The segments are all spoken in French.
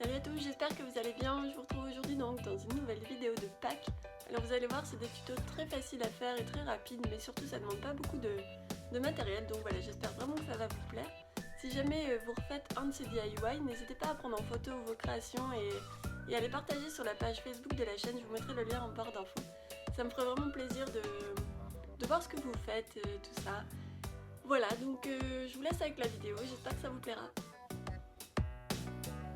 Salut à tous, j'espère que vous allez bien. Je vous retrouve aujourd'hui donc dans une nouvelle vidéo de Pâques. Alors vous allez voir, c'est des tutos très faciles à faire et très rapides, mais surtout ça ne demande pas beaucoup de matériel. Donc voilà, j'espère vraiment que ça va vous plaire. Si jamais vous refaites un de ces DIY, n'hésitez pas à prendre en photo vos créations et à les partager sur la page Facebook de la chaîne. Je vous mettrai le lien en barre d'infos. Ça me ferait vraiment plaisir de voir ce que vous faites, tout ça. Voilà, donc je vous laisse avec la vidéo, j'espère que ça vous plaira.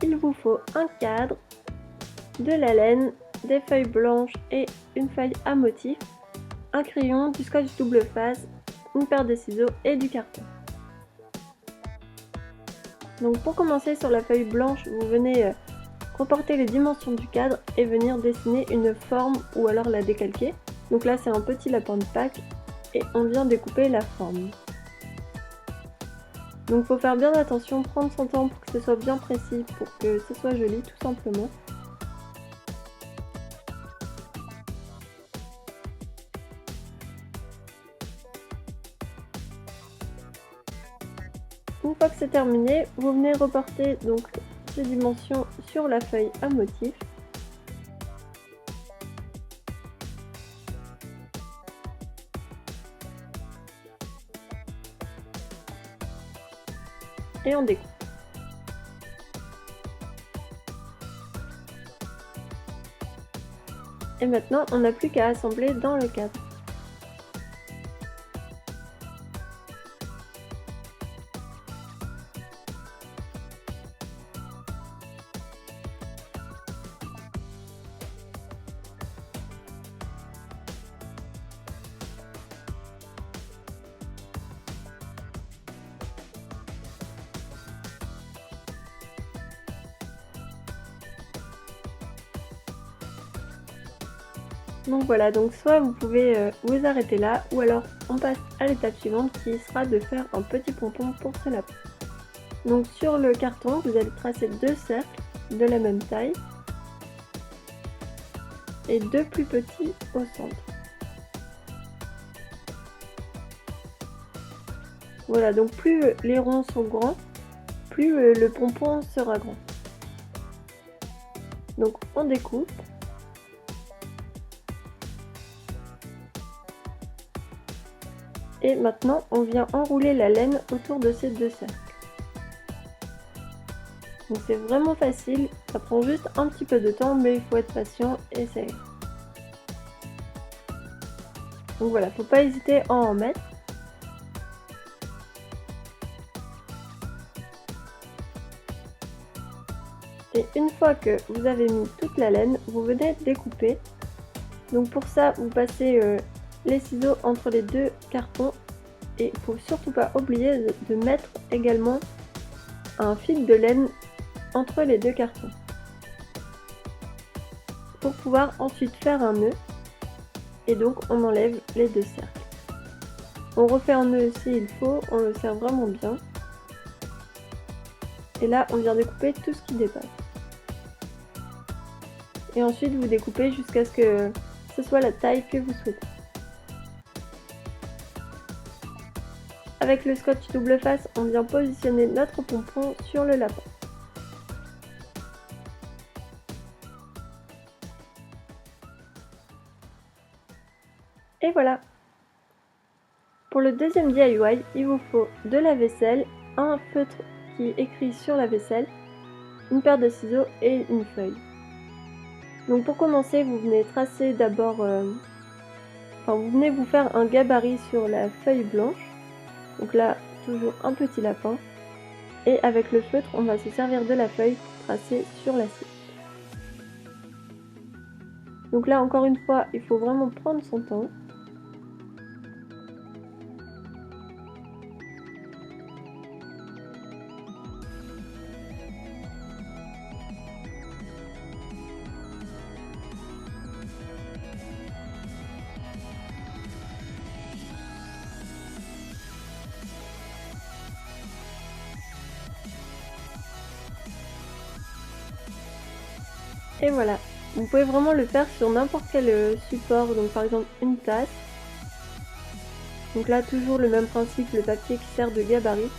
Il vous faut un cadre, de la laine, des feuilles blanches et une feuille à motif, un crayon, du scotch double face, une paire de ciseaux et du carton. Donc pour commencer, sur la feuille blanche, vous venez reporter les dimensions du cadre et venir dessiner une forme ou alors la décalquer. Donc là c'est un petit lapin de Pâques et on vient découper la forme. Donc il faut faire bien attention, prendre son temps pour que ce soit bien précis, pour que ce soit joli tout simplement. Une fois que c'est terminé, vous venez reporter donc ces dimensions sur la feuille à motif. Et on découpe. Et maintenant, on n'a plus qu'à assembler dans le cadre. Donc voilà, donc soit vous pouvez vous arrêter là, ou alors on passe à l'étape suivante qui sera de faire un petit pompon pour ce lapin. Donc sur le carton, vous allez tracer deux cercles de la même taille et deux plus petits au centre. Voilà, donc plus les ronds sont grands, plus le pompon sera grand. Donc on découpe. Et maintenant, on vient enrouler la laine autour de ces deux cercles. Donc c'est vraiment facile, ça prend juste un petit peu de temps, mais il faut être patient et c'est... Donc voilà, faut pas hésiter à en mettre. Et une fois que vous avez mis toute la laine, vous venez découper. Donc pour ça, vous passez les ciseaux entre les deux cartons et il faut surtout pas oublier de mettre également un fil de laine entre les deux cartons pour pouvoir ensuite faire un nœud et donc on enlève les deux cercles. On refait un nœud s'il faut, on le serre vraiment bien et là on vient découper tout ce qui dépasse et ensuite vous découpez jusqu'à ce que ce soit la taille que vous souhaitez. Avec le scotch double face, on vient positionner notre pompon sur le lapin. Et voilà! Pour le deuxième DIY, il vous faut de la vaisselle, un feutre qui est écrit sur la vaisselle, une paire de ciseaux et une feuille. Donc pour commencer, vous venez tracer d'abord, vous venez vous faire un gabarit sur la feuille blanche. Donc là, toujours un petit lapin. Et avec le feutre, on va se servir de la feuille pour tracer sur l'assiette. Donc là, encore une fois, il faut vraiment prendre son temps. Et voilà, vous pouvez vraiment le faire sur n'importe quel support, donc par exemple une tasse. Donc là toujours le même principe, le papier qui sert de gabarit,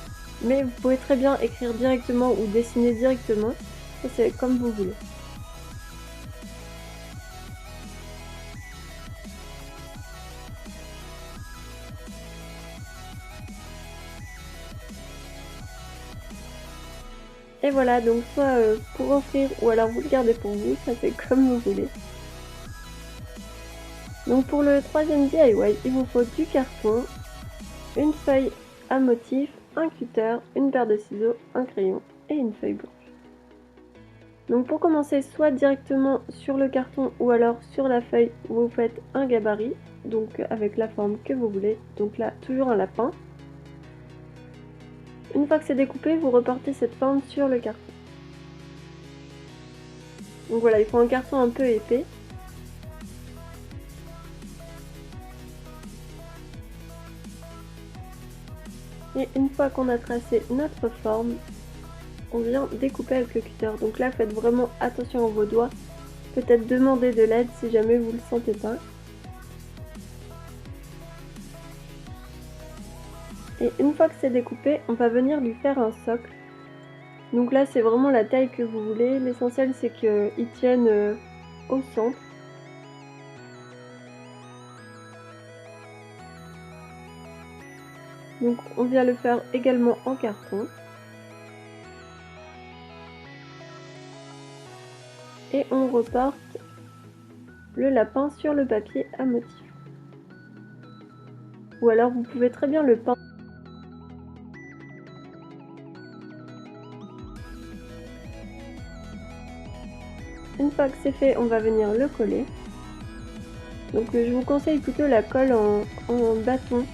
mais vous pouvez très bien écrire directement ou dessiner directement. Ça c'est comme vous voulez. Et voilà, donc soit pour offrir ou alors vous le gardez pour vous, ça c'est comme vous voulez. Donc pour le troisième DIY, il vous faut du carton, une feuille à motif, un cutter, une paire de ciseaux, un crayon et une feuille blanche. Donc pour commencer, soit directement sur le carton ou alors sur la feuille, vous faites un gabarit, donc avec la forme que vous voulez. Donc là, toujours un lapin. Une fois que c'est découpé, vous reportez cette forme sur le carton. Donc voilà, il faut un carton un peu épais. Et une fois qu'on a tracé notre forme, on vient découper avec le cutter. Donc là, faites vraiment attention à vos doigts. Peut-être demander de l'aide si jamais vous le sentez pas. Et une fois que c'est découpé, on va venir lui faire un socle. Donc là, c'est vraiment la taille que vous voulez. L'essentiel, c'est qu'il tienne au centre. Donc on vient le faire également en carton. Et on reporte le lapin sur le papier à motif. Ou alors vous pouvez très bien le peindre. Une fois que c'est fait, on va venir le coller. Donc je vous conseille plutôt la colle en bâton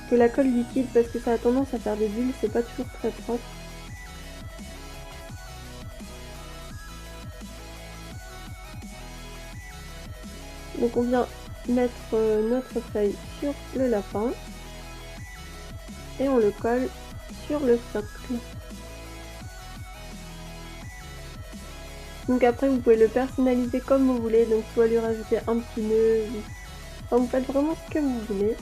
que la colle liquide parce que ça a tendance à faire des bulles, c'est pas toujours très propre. Donc on vient mettre notre feuille sur le lapin et on le colle sur le socle. Donc après vous pouvez le personnaliser comme vous voulez, donc soit lui rajouter un petit nœud, enfin vous faites vraiment ce que vous voulez.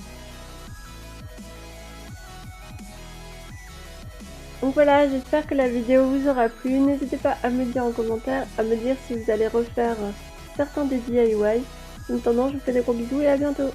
Donc voilà, j'espère que la vidéo vous aura plu. N'hésitez pas à me dire en commentaire, à me dire si vous allez refaire certains des DIY. En attendant, je vous fais des gros bisous et à bientôt.